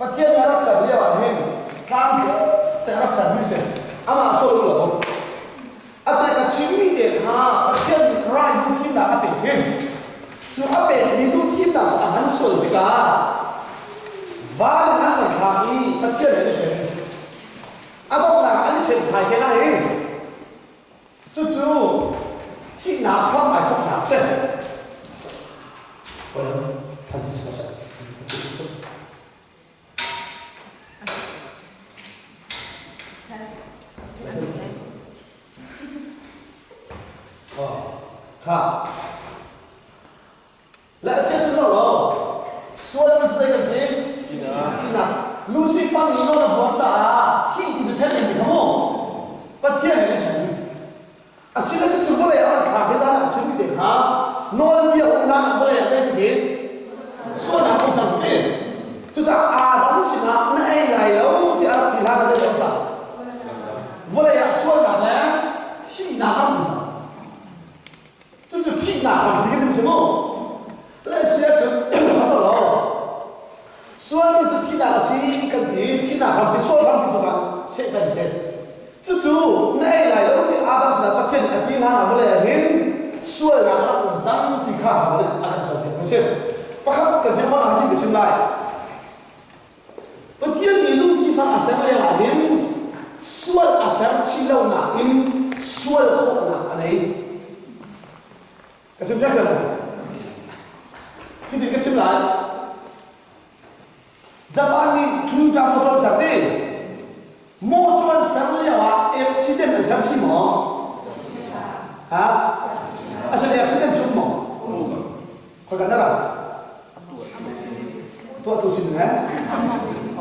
ประเทศนี้รักษาเรียกว่าเห็นข้ามแต่รักษาไม่เสร็จอามาสู้หรออาศัยกับชีวิตเด็กฮะประเทศนี้รายดูทีมด่าเป็นเห็นส่วนอาเป็นมีดูทีมด่าจะหันส่วนดีกว่าว่านั้นมันขาดอีประเทศไหนไม่เจออาต้องหลังอันนี้เช่นไทยแค่ไหนจู่ๆที่หนาครอบหมายท้องหนาเส้นวันนั้นท่านที่สมัครค่ะและเชื่อถือเราส่วนมันจะได้กันที่นั่นลูซี่ฟังนี่เราบอกจ้าที่จะเช่นนี้ครับผมประเทศไหนเช่นนี้อาศัยแล้วจะจู่ๆเลยเอาขาไปซะนะชีวิตเด็กฮะนอนเบี้ยองค์นั้นไว้ได้กันที่ส่วนนั้นต้องจังที่จู่ๆอาดัมสินะนั่นเองไงแล้วที่อาที่ท่านจะต้องจัง为了说哪呢？气哪不着？这是气哪不这个什么？那是要从他说了，说你这气哪个是跟气哪个，你说他比这个谁跟谁？这就那来了，ที่อาดัมสนับประเทศอธิษฐานเอาไว้เห็นช่วยเราละอุ่นจังที่ข้าเอาไว้อาจารย์จอมเป็นไม่ใช่ประคับกันเสียงฟังอาทิตย์เป็นเช่นไรประเทศนี้ลูกศิษย์ฟังอาเซียนเลยเห็นส่วนอาเซียนที่เราหนาอินส่วนของหนาอะไรก็ชิมใช่ไหมที่ถึงก็ชิมไรญี่ปุ่นนี่ทุนจำมอเตอร์สักทีมอเตอร์สักเรียกว่าอุบัติเหตุสักสิหมอฮะอาศัยอุบัติเหตุชุดหมอคนกันได้หรอตัวสิ่งไหน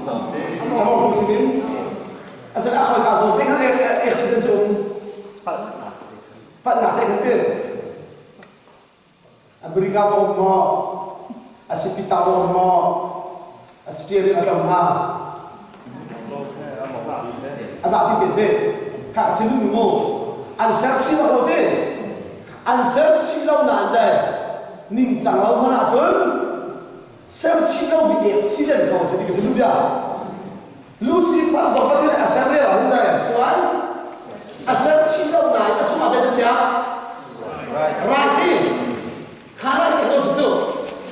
ตัวสิ่งอาศัยอาคอยการส่งที่เขาอุบัติเหตุชุดปัดหลักได้กันตื่นบริการตัวหมออาศัยพิตาตัวหมออาศัยเรื่องอะไรมาอาศัยพิเศษข้าจะรู้มั้งอันเสพสิ่งเราเท่อันเสพสิ่งเราหนาใจนิ่งจังเราไม่น่าจนเสพสิ่งเรามีเอกสิ่งเด่นเขาสิ่งที่จะรู้bienลูซี่ฟังสองประเทศอาเซียนเรียกว่าอะไรส่วนอาเซียนสิ่งเราหนาจะสมัครใจจะเสียไรที่ข้าไรที่เขาสุด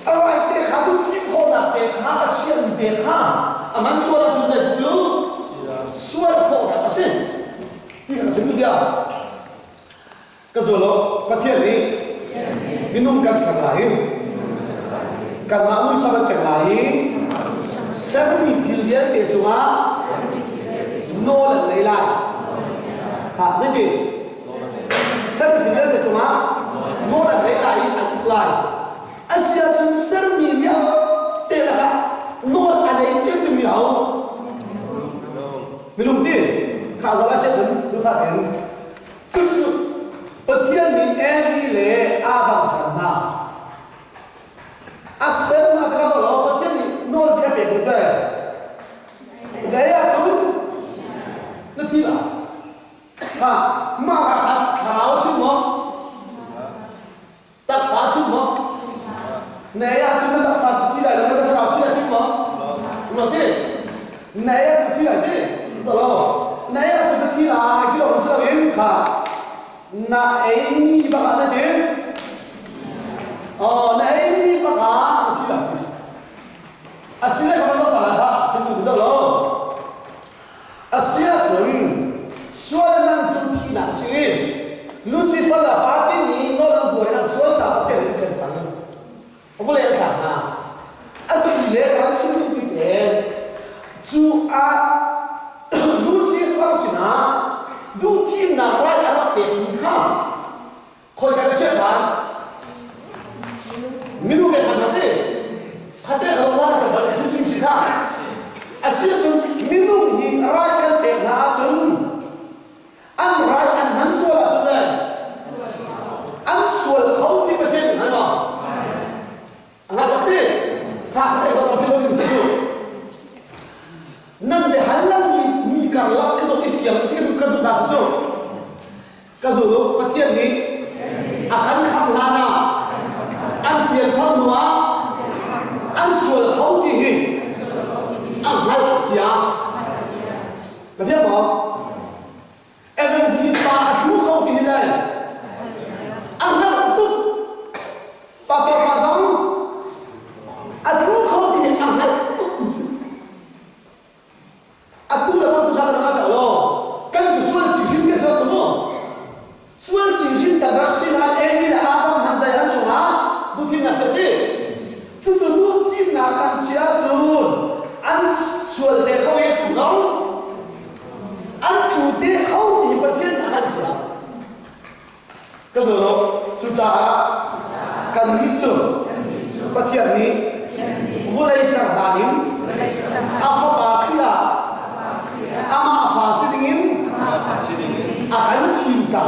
อะไรที่ข้าทุกที่คนนักเตะข้าเชียร์เตะข้าอามันส่วนเราสุดใจจะจู่ส่วนของนักอาเซียนที่เขาจะรู้bienก็ส่วนเราประเทศนี้มีนุ่มกันสักหลายกันมาอุ้ยสักจังหลายเซฟมีที่เลี้ยงเตจัวโน่นเลยล่ะค่ะจริงเซฟมีที่เลี้ยงเตจัวโน่นเลยล่ะอีกหลายอาเซียนจนเซฟมีเลี้ยงเตละค่ะโน่นอะไรเจ็บตัวมีเอาไม่รู้ดิข้าจะเล่าเช่นดูสักเห็นจู่ๆประเทศนี้เอวีเล่อาดัมสันนาอาเซียนนะที่เขาบอกประเทศนี้โน่นเบียร์เป็นไม่ใช่เดี๋ยวจู่นั่นที่ละฮะมาขัดขาวชิมมั้งตักษาชิมมั้งเนี่ยจู่นั่นตักษาที่ไหนแล้วนั่นขาวที่ไหนชิมมั้งรู้ที่เนี่ยจู่ที่ไหนที่ตลอดเนี่ยจู่ที่ไหนที่เราไม่ใช่เองค่ะน่าเอ็นนี่บ้าจะเห็นอ๋อน่าเอ็นนี่บ้าที่ไหนที่อาเซียนเขาไม่ต้องตลาดค่ะชิมดูไม่ใช่หรออาเซียนจนส่วนนั้นจนที่นั่นสิลูซี่ฟังละปาร์ตี้นี้โน่นบัวนั้นส่วนจากประเทศอื่นเช่นกันผมเลยถามนะอาเซียนเขาชิมดูดีเด่นจู่ลูซี่ฟังสินะดูทีมนักไรอะไรเป็นมีค่าคอยกันเชื่อฉันไม่รู้เป็นขนาดไหนขนาดเขาว่าจะเป็นสิ่งที่ข้าอาเซียนจนไม่รู้หินไรกันเป็นหน้าจนอันไรอันนั้นส่วนละจนเลยอันส่วนเขาที่ประเทศไหนบ้างอันนั้นแบบนี้ข้าจะได้ความเป็นผู้สิ่งนั่นเดี๋ยวหันหลังมีการลักตัวอีกอย่างที่ดูกันดูท่าสุดก็คือประเทศนี้อาการคำลานาอันเปลี่ยนทั้งหัวอันส่วนเขาที่หินอัน chú chú nuốt chim nào cần chia chú ăn chuột để không nghe thủ giống ăn chủ tế không thì bất thiên là ăn chia cái rồi đó chú cha cần hít chú bất thiên ní vô lấy sang hà nín apa ba kia ama phá sinh nín akan cinta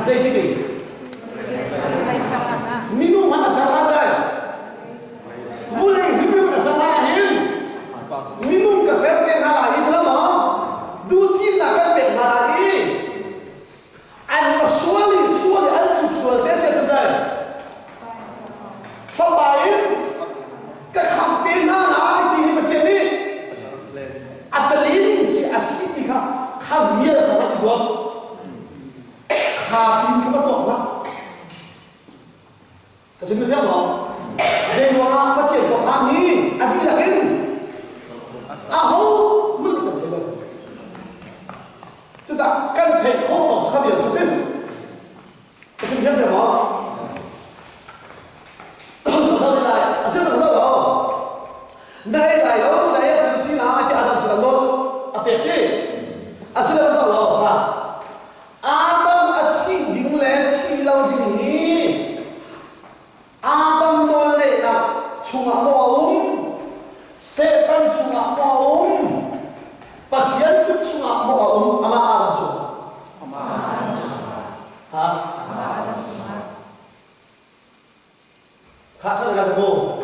saya ini minum mana sahaja boleh minum mana sahaja minum kesehatan hala Islam dua tim nak kan hala ini an suali an suali desa saja fabain kekhawatiran hala ini macam ni apa lagi si asyik khavier khabar jual khabin khabar tu apa kasi mo siya mo kasi mga pasyente ko kami adi lakin ako magpapatay就在跟配口到特别不是kasi mo siya mo我来现在我说来了这个天哪这阿当是了咯啊别的现在我说了哈阿当阿起定来起老的你Adam nolak nak cuma mau setan cuma mau pasien pun cuma mau ama Adam cuma ha Adam cuma kata kata bo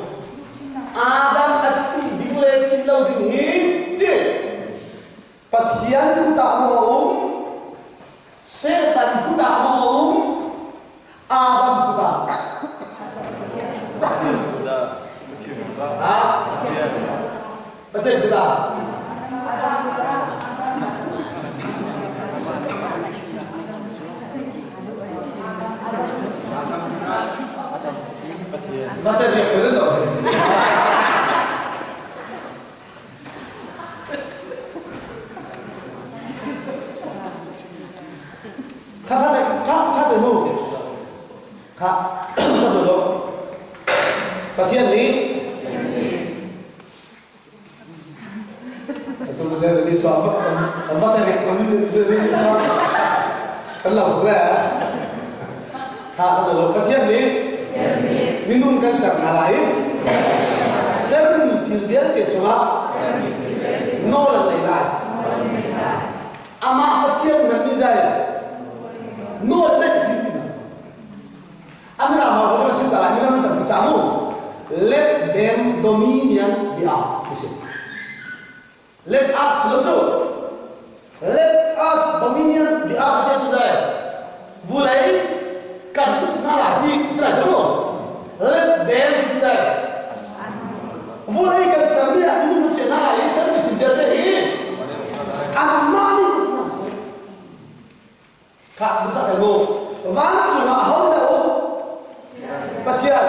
Adam aci dimulai cilau dini dia pasien pun tak mau setan pun tak mau Adam pun tak betul tidak? Betul dia betul tak? Kata dulu, betul tak? Pasien ni. Betul saya tadi soal apa tadi ini soal kalau boleh kalau pasien ni minum kan sangat lain sering tidak dia cuma nol lagi ama pasien nanti saya nol lagi tidak ambil apa kalau macam tu lah minum tak bercamu let them dominion the earth. Let us dominion the earth dia sudah mulai kan nalati sudah semua let them sudah mulai kan sambil ini macam nalai sambil tidak ada ini amani kak bisa tahu van cuma hal tahu pacian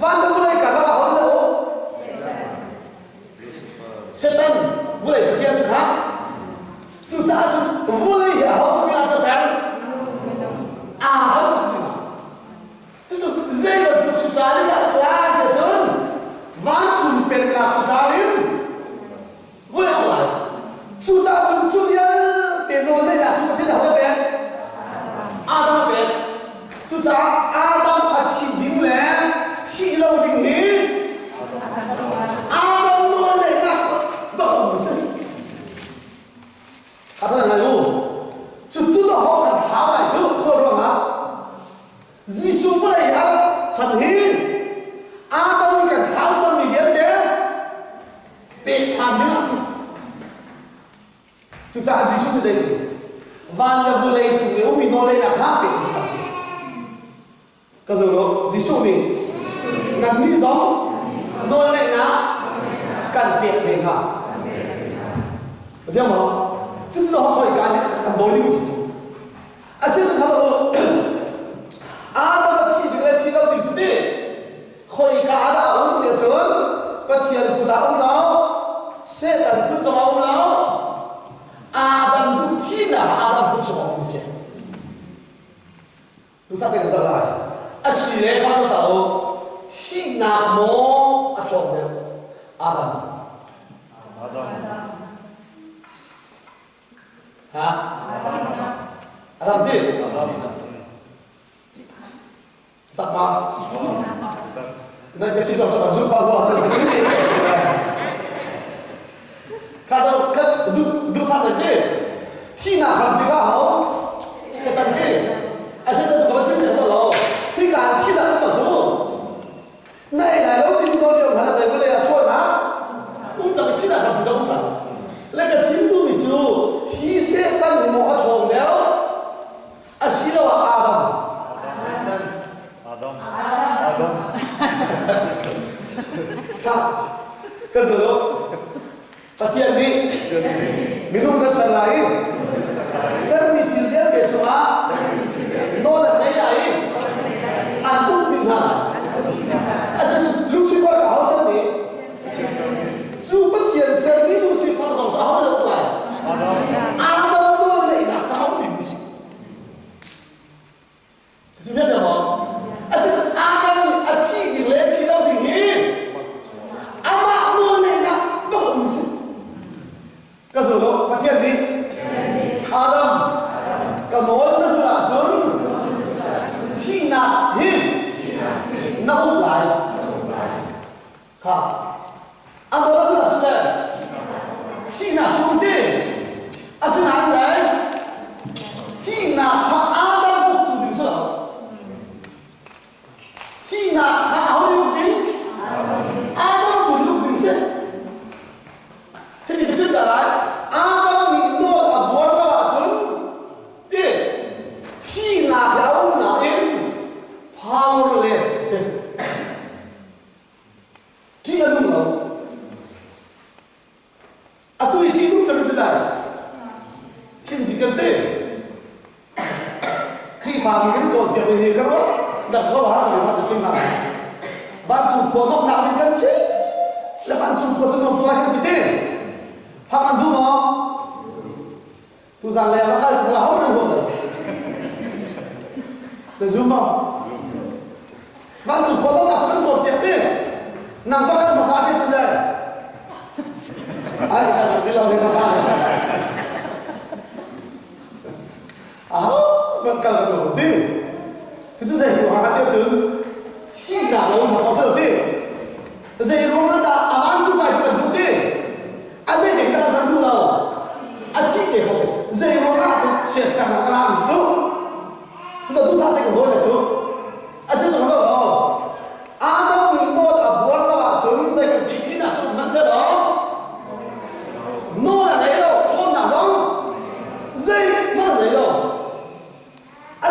van mulai kan hal tahu setan boleh berkian juga, juga boleh ya, aku punya atasan, aku punya, itu saya betul sekali tak lagi tu, wancu pernah sekali, boleh boleh, juga dia teknologi lah, juga tidak ada pen, ada pen, juga ada aci dimulai, cilau dingin. Kata dengan lu, cucu tu hok kan hao lai cu, so ruang ah. Yesus mulai ada canhin, Adam ni kan hao cang ni dia dia, pekan dia tu. Cuca Yesus tu jadi, van le mulai tu ni, umi nolai nak hap pek kita dia. Kata lu, Yesus ni, nanti zong nolai nak kan pek mereka. Betul tak? 这是的话可以干很多零事情，其实他说，那个提的来提到的主的，可以干的，我们这村把钱不打我了，谁人不做我了，阿当不提呢，阿当不做我们钱，都啥这个事来，是来看得到， chi na mo a chong ne Adam ha Adam đi tak ma nên cái chuyện đó là giúp bao bao thì cái gì cái du sang cái gì chi na làm việc hảo sẽ cần gì à sẽ được có chuyện gì đó khi cả khi là chẳng số này là lúc khi tôi điều là giải quyết là số nào cũng chẳng chi là làm việc cũng chẳng lấy cái chính tu mình chịu xí sẽ tăng thì một cái thùng đéo à xí là Adam cái gì đó phát hiện đi mình không có sẵn lại sẵn mình thiếu cái để chúng ta nó là lấy lại ăn cũng tình hẳn Lucifer cả hậu sẵn đi dù bất hiện sẵn đi Lucifer dòng xã hội được lại Adam nó lấy đặt ta không tìm gì chị biết rồi không? Adam chỉ được lấy chỉ đâu thì hiền ama nó lấy đặt đâu gì cái gì đó phát hiện đi Adam cái nói nó là chuẩn chỉ là hiền nó không lại không anh nói nó là gì đấy chỉ là chuẩn đi anh xin nói đấy chỉ là thằng Adam cũng tự tin sợ chỉ là thằng áo đi một tiếng Adam tự tin một tiếng sợ thế thì cái là lại Adam bị nó là buồn nó là chuẩn đi chỉ là cái ông nào em powerless chỉ là đúng không à tôi chỉ đúng cho cái này xin chỉ cần thế khi phạm cái chỗ tiệm thì cái đó đặt câu hỏi là bạn được trên mạng bạn chủ của góc nào thì cần chứ là bạn chủ của dân tôi là cái gì thế hoặc là đúng không tôi rằng là nó khai là không được rồi được đúng không bạn chủ của góc nào sẽ chỗ tiệm thế nằm phát cái mà sao thế bây giờ ai cái lâu thì nó sao vẫn cần là đầu tiên cái thứ gì của hai tiêu chứng chỉ là lâu mà có đầu tiên dây luôn là ta bán số bài cho mình đầu tiên dây để ta bán đủ lâu chỉ để phát triển dây luôn là sẽ sang là làm số chúng ta tu sang tay của tôi là chú sẽ làm sao đâu đâu mình tôi là buồn là chúng dây cái tí là chúng mình sẽ đó nó là đấy đâu thôn nào giống dây nó là đấy đâu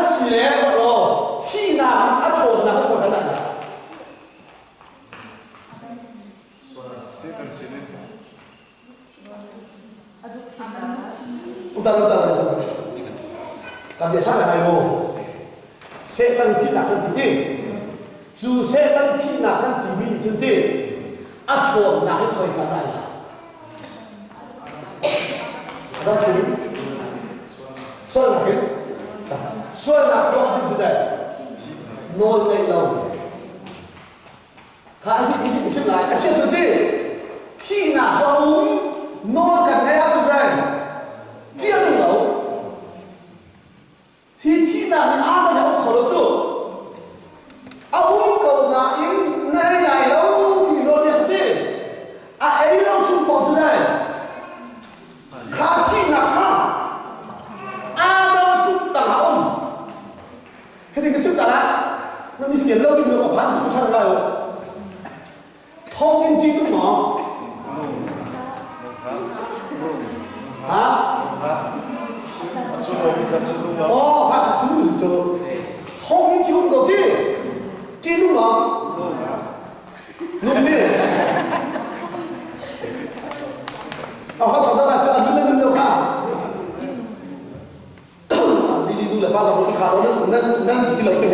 xí lẽ rồi lo chi nào trộn là không phải là Utar. Kan biasa là này mồ sẽ tăng thi là tăng thi dù sẽ tăng thi là tăng thi mình chân tiền trộn là không phải cả này đó chính xuân là cái xuân là cái gì đấy nôn lên đầu khai thì cái gì lại sẽ chân tiền khi nào do uống nôn cần nghe chân đây chia được đâu thì khi nào mình ăn được không khổ đâu uống cầu là in này này lâu thì mình nôn lên tiền ấy lâu xuống bỏ chân đây khá chi là khá Adam cũng tặng ông thế thì cái chức tặng á nó đi phiền lâu thì được ở phán thì tôi thằng nào thông tin chi đúng không hả 다 같이 있어 통이 기본 거지 찌는 거 근데 가사가 안 듣는 가 đi du lịch bao giờ cũng khá đó nên chỉ lấy cái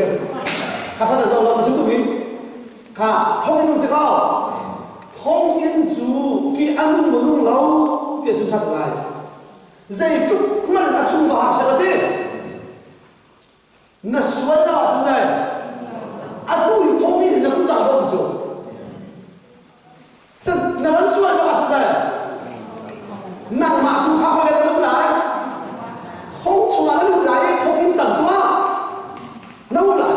khá thật là do nó có sức mình khá thông tin được không thông tin chú chỉ ăn một lúc lâu thì chúng ta được lại dây cũng mà là chung vào sẽ là thế nó xuôi ra trong này tôi thông tin thì nó cũng nào đâu chủ chân nó vẫn xuôi vào trong đây nặng mà cũng không phải là lúc lại không chung là lúc lại không yên tầm quá lâu lại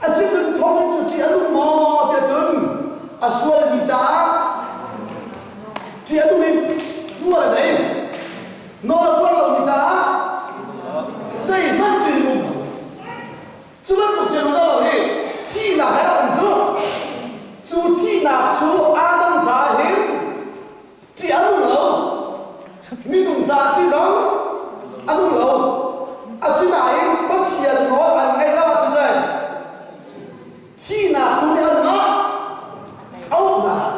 à xin chân thông minh chủ chỉ lúc mò thì chân à xuôi bị trả chỉ lúc mình mua là đấy nó là quan lòng bị trả dây mất gì luôn chú nó tục chuyện đó là gì chi nào hay là chú chi nào chú Adam trả hiến chỉ ăn đúng lâu mình đúng trả chỉ giống ăn đúng lâu à xin này bất tiền nó ăn ngay lâu chứ gì chi nào cũng đi ăn nó ốc nào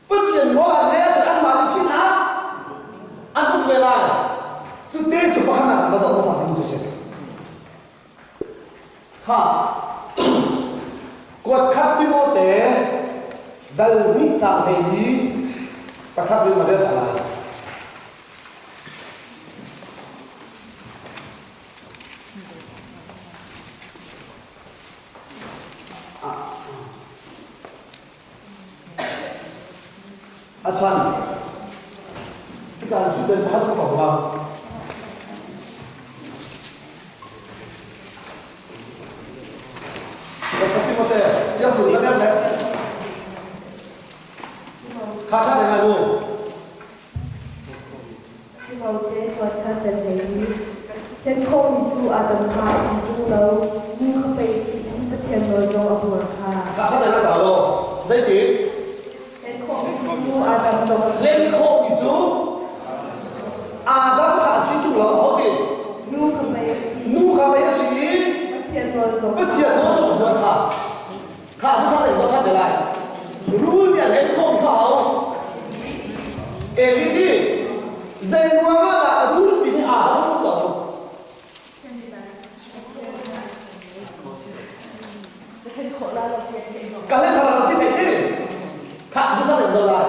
bất tiền nó ăn ngay thì ăn mà đi khi nào ăn cũng về lại chú tên chú có khả năng nó giống sao cũng chứ ha quạt khắp tim ô tế dal ni chạm hay đi và khắp đi mà đưa ta lại chăn tất cả chúng tôi phát của vào Jangan lupa nanti saya kata dengan lu. Mau deh buat kata ini.ฉันคงมีจูอาดัมพาสิจูแล้วมึงเข้าไปสิที่ประเทศเราโยอาบัวค่ะ Kata dengan kalau saya di. ฉันคงมีจูอาดัมโย Len kau itu Adam kasih tu lah okey. มึงเข้าไปสิ Nu kau bayar sini. ประเทศเราโย Betul no tu buat kah. Kah besar itu kan delai. Rule len kau kau. Everyday. Zain mana dah rule ini Adam suka. Kalian kalau kita ini, kak besar itu lah.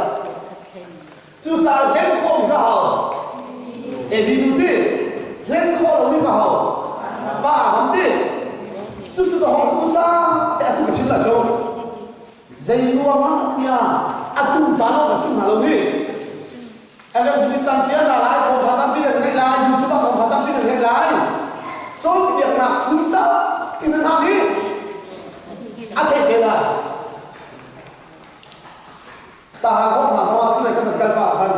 Susah len kau kau. Everyday. Len kau lebih kau. Ba Adam tu. Susu tu orang susah. Tapi tu kecil lah jom. Zain mana dia? Atu jalan kecil malu ni. Agar jadi tampilan lain, kalau tampilan yang lain, YouTube kalau tampilan yang lain. Jom biar nak minta pindah hari. Ada kela. Tahan kau masa waktu mereka berkalpa akan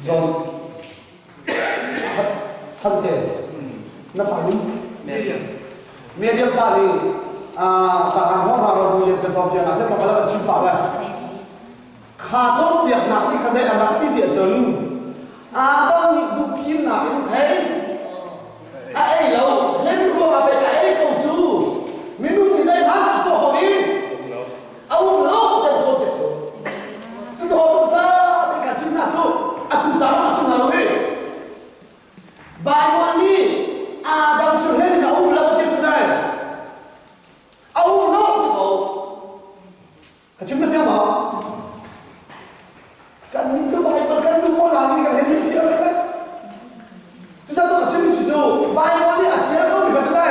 John Santel. Nampak ni? Medium tadi. Tahan kau harus boleh tersopian. Nanti kau kalau bercimpah lah. Khá chốt việc nặng thì không thể làm nặng thì địa chừng đâu nhị đục thêm nào cũng thế ấy lâu lên qua mà bị ấy cầu chú mình đúng thì dây mắt cho họ đi ông lâu thì chốt việc chú chứ thôi không sao thì cả chính là chú cũng cháu là chính là lâu đi bài ngoan đi đâu chú lên là ông lâu thì chú này ông lâu thì thôi cả chính là theo bảo kan ni tu baik berkan tu pola ni kan hendak siap kan susah tu macam ni sisu baik ni akhirnya kau di mana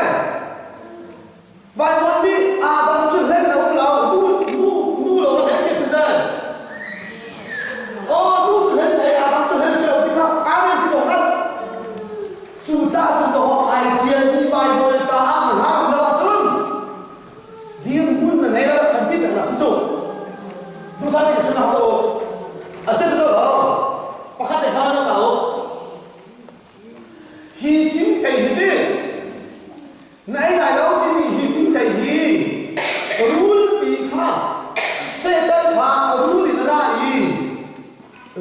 baik ni Adam tu lagi dah ulau nu lo macam ni sudah oh nu tu lagi Adam tu lagi siapa kita ada di mana susah tu tu idea ni baik bercakap dengan orang lain dia pun mengenai komputer lah sisu tu sahaja yang saya tahu现在这个，我看得他那个，已经在的，哪来了给你已经在的，路比看，现在看路里的那里，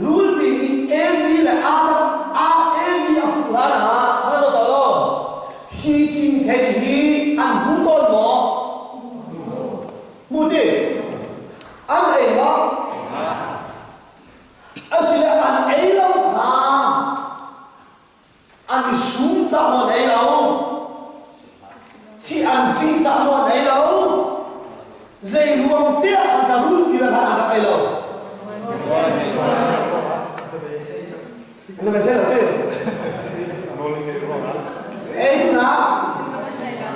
路比你 every 来every 阿富汗啊，他们说到了，已经在的，按不到么？目的，按哪个？Asal an elau ha, an sum zaman elau, ti an ti zaman elau, zai ruang tiap harus kira ada elau. Anda baca lagi? Itu na,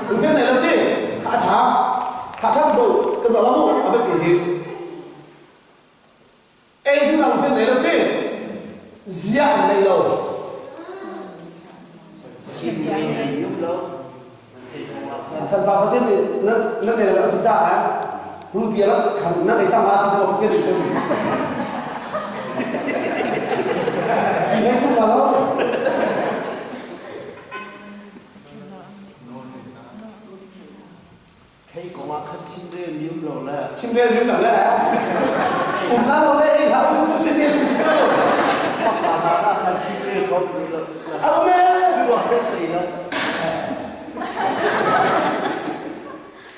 itu na lagi. thà thà tôi cái giờ lắm à bây giờ hiện ai thì nào trên này đâu thế giang này đâu sản phẩm phát triển thì nó này là thực ra á luôn bia lắm khẳng nó này sang lá thì nó phát triển được chưa thì hết chung là nó thấy có mà khất chim đêm miếng lẩu là chim đêm miếng lẩu là cùng ta lẩu lên hả chúng chim đêm chúng chim đêm hoặc là khất chim đêm không được à mẹ chú bảo chết gì đó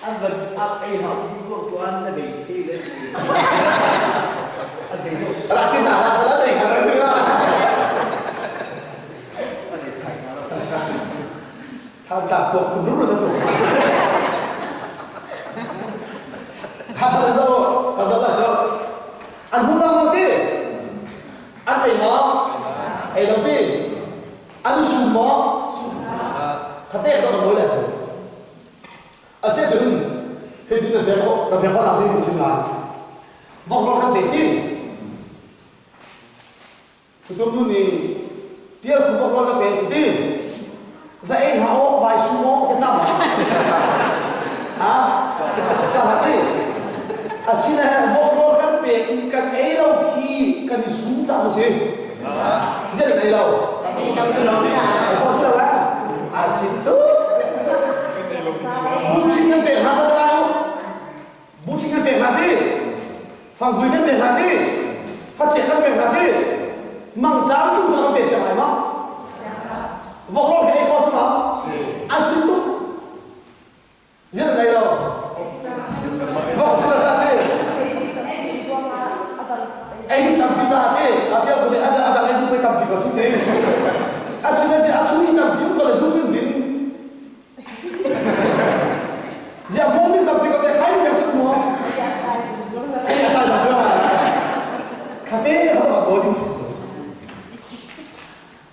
anh vẫn anh học của anh là bị thi đấy anh thấy rồi là cái nào là sẽ là gì cả thứ đó tham gia cuộc cùng lúc rồi đó tụi tham gia rồi còn đó là sao anh muốn làm gì anh thấy nó ai đầu tiên anh sum mỏ khát thế đó là mới là sao à sẽ cho nên khi đi cà phê khó làm gì thì chừng lại vòng vòng cái bể thì tụi tôi đi tiếc cũng vòng vòng cái bể thì vậy họ vài số mỏ cái sao hả sao hả thì à xin là vòng vòng cái bể cái ấy đâu khi cái đi xuống sao chứ rất là lâu không sao á à xin tốt bucin kan pe mata tahu bucin kan pe mati phang vui kan pe mati phát triển kan pe mati mang tám chúng ta kan pe siapa emang vòng lon cái có sao asin tu rất là lâu vòng sila tadi ini tapi tadi apa boleh ada ini boleh tapi kau cuci asin asin asin tapi kalau susun din giờ muốn đi tập thì có thể thấy được sức mua hay là tay tập đâu mà khá thế họ bảo tôi cũng sự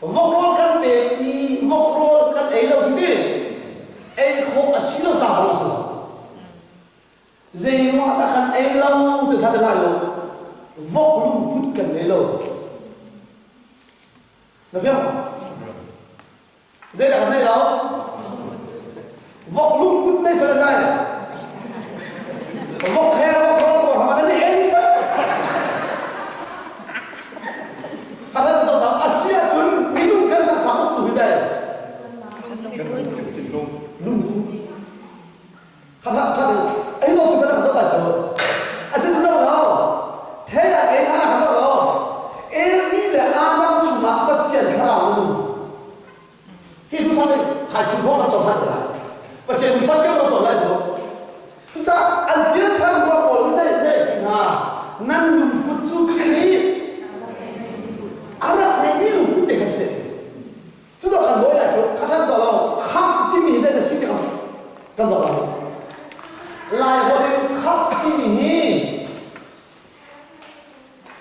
vòng rol căn bể đi vòng rol căn ấy đâu cái gì ấy không xí đâu chả không sao gì mà ta căn ấy lâu thì thật là lâu vòng luôn bút cần ấy lâu được không dây là căn này đâu vọng lúc phút này sẽ là dài vọng hè vọng con của họ đến đến khả năng là tổng Asia chuẩn bí lùng cân tăng sáu tuổi dài lùng khả năng là ấy đâu chúng ta đã rất là chờ Asia rất là đâu thế là cái khả năng rất là đâu em nghĩ là Adam chủ mặt phát triển khả năng lùng khi chúng ta phải chủ phong là trọng thân rồi và hiện mình sang nó trở lại rồi thực ra anh biết thân qua một cái dễ thì là năng dùng một chút khí Arab này biết dùng một cái gì chúng ta cần nói là chỗ khát thân rồi khắp thì mình dễ là xin cái rồi lại gọi đến khắp thì mình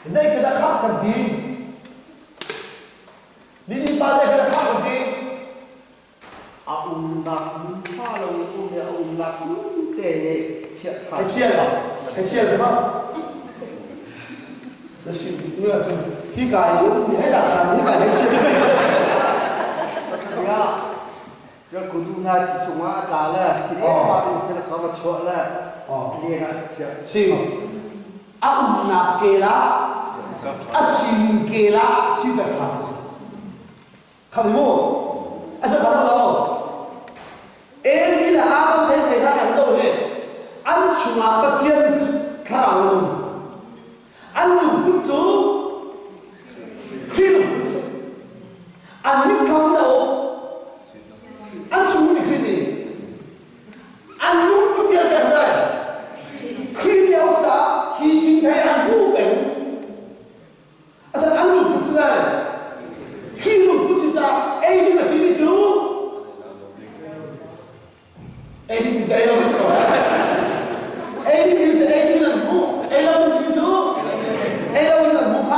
dễ cái đã khắp cần gì đi ba dễ cái đã khắp cần gì ông đặt pha lâu ông để ông đặt để chia cái chia là không nó xin nữa xin khi cài hay là tràn khi cài hay chia ya rồi cũng đúng là chúng ta đã là thì em mà thì sẽ có một chỗ là liền là chia xin ông nạp kê lá xin kê lá xin được thằng không mua anh sẽ phát ra đâu em nghĩ là Adam thấy người ta làm đâu hết anh chủ ngạc bắt thiên khá là luôn anh lùng bút chú khi lùng bút chú anh biết không đâu anh chủ bị khi gì anh lùng bút thiên cái gì khi đi ông ta khi chính thấy anh ngu bệnh anh lùng bút chú này khi lùng bút chú ra em đi là cái gì chú ai đi tìm đâu biết rồi ai đi tìm là mu ai đâu tìm chú ai đâu là mu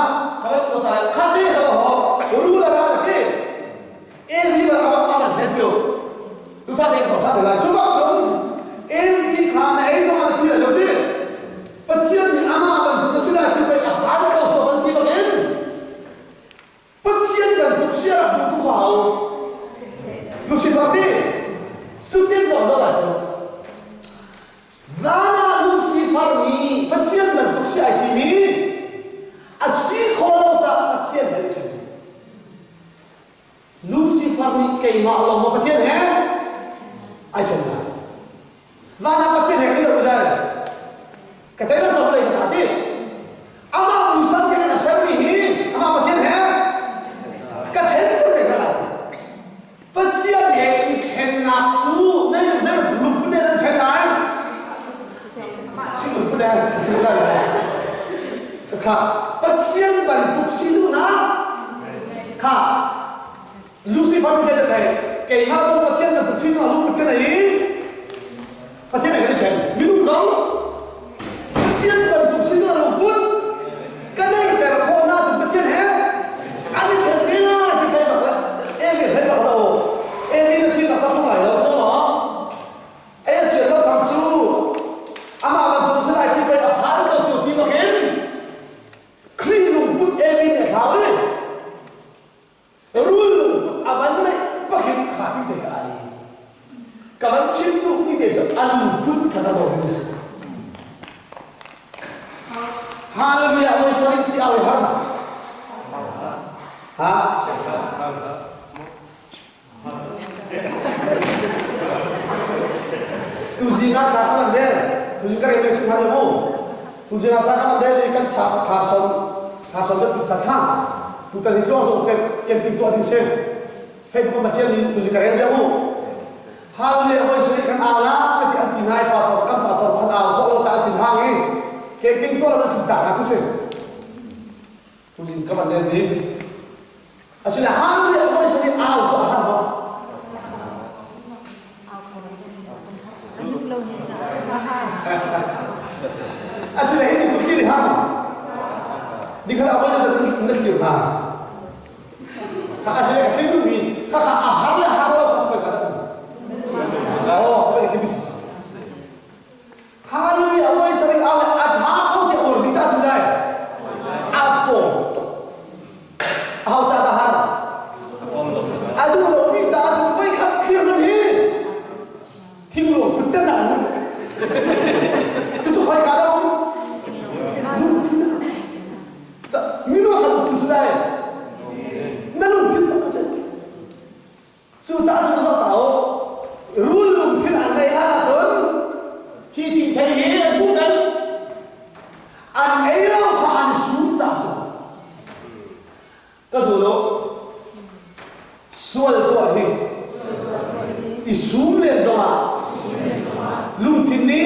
cây mà lòng mà phát thiên hè ai chân là và nó phát thiên hè đi đâu bây giờ cái thấy nó giống này cả thế ama mình sang cái là xem đi ama phát thiên hè cái chân cái này là phát thiên hè cái chân nát chú dây mà tụi lục bữa nay chân này lục bữa nay xin lỗiค่ะปัจเจียนบันทุกสิ่งนะค่ะลูซี่ฟังที่จะได้เกี่ยมาส่งปัจเจียนบันทุกสิ่งนะลูกเป็นกันไหนปัจเจียนไหนกันเช่นมีลูกสองปัจเจียนบันทุกสิ่งนะลูกปุ๊บกันไหนแต่ละคนน่าจะปัจเจียนแห่อันนี้เช่นนี้นะที่ใช่แบบละเอ๊ะเห็นแบบเราเอ๊ะนี่นะที่เราทำทั้งหลายเราใช่ไหมเอ๊ะเสียเราทำชูอามาบันทุกสิ่งที่เป็นอภารก็ชูที่เราเห็นครีลุงพุทธเอวินเขาเลยรู้ลุงพุทธอาวันนี้ก็เห็นขาที่เด็กอะไรกับวันชิ้นลูกนี่เด็กจะอาลุงพุทธขนาดนั้นเลยฮาเลลูยาวันสุรินทร์ที่เอาไว้ฮาร์มาฮะtu jingat cakap anda, tu jingat yang macam mana bu? Tu jingat cakap anda ni kan cakap karson tu cakap, tu tadi keluar so camping tu ada sen, Facebook macam ni tu jingat yang dia bu. Hal ni apa sih kan Allah di antinai pator padal kalau cakap antinai ni, camping tu ada cinta aku sen. Tu jingat anda ni, asalnya hal ni apa sih Allah cakap apa? Asal ini mungkin dihama. Dikala apa saja nak siapa? Kak asalnya kecil tu bin, kakak harlah kakak kata. Oh, apa kecil bin? Hari ni awal sering awal ajak kau dia awal bicara sendiri. Afo, awal cakap har. Aduh, kalau bicara sendiri kan kira ni. Timur, kita nak. Itu kau kata apa? Minum kalau tu sudah, nalung tidak macam. Sudah sudah tahu, rulung tidak ada yang macam. Hiting tadi bukan, an ayam kau an sudah sudah. Kesudah, soal tu ahi, isu lezat. Lung tini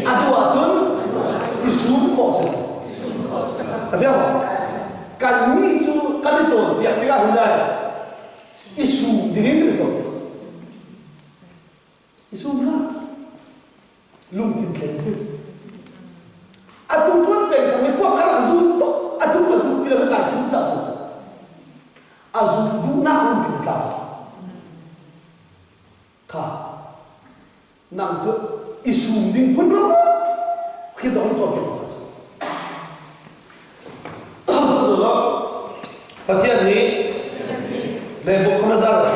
adu acun isu kosong. Tapi apa? Kami tu kami tu biar tiga hari isu dini tu isu mana? Lung tini kenci. Adu tuan peng kami kuat kerana azu tu adu azu tidak berkait sudah sudah. Azu duna lung tini kah? Kah? Nang tu isu ding pun ramai, kita orang cuba kita saja. Jadi, kajian ni, Nebuchadnezzar,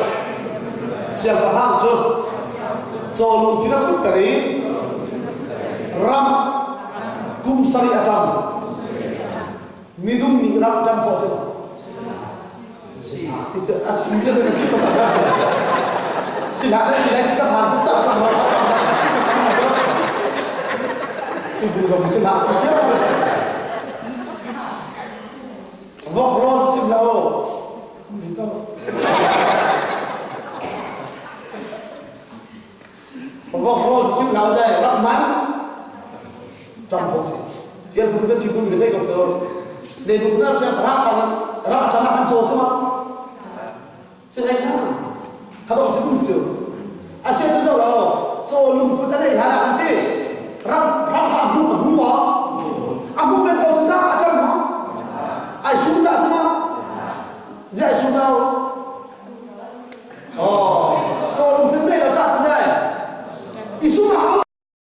siapa hang tu, solung tidak puteri, ram, kumsari adam, midum ni ram jam kau siapa? Tidak aslinya dengan siapa sahaja. Silakan kita bantu cara kita. Siapa yang mesti nak siapa? Wakron siapa? Bukan. Wakron siapa saja? Rahman, Ramposi. Dia kemudian siapa yang kita ikut? Dia kemudian siapa? Rahman jangan hancur semua. Silakan. Kalau masih belum siapa? Asyik saja lah. So lumpur tadi ada nanti. Ram abu ben tahu sudah macam mana? Ai sudah semua, jadi sudah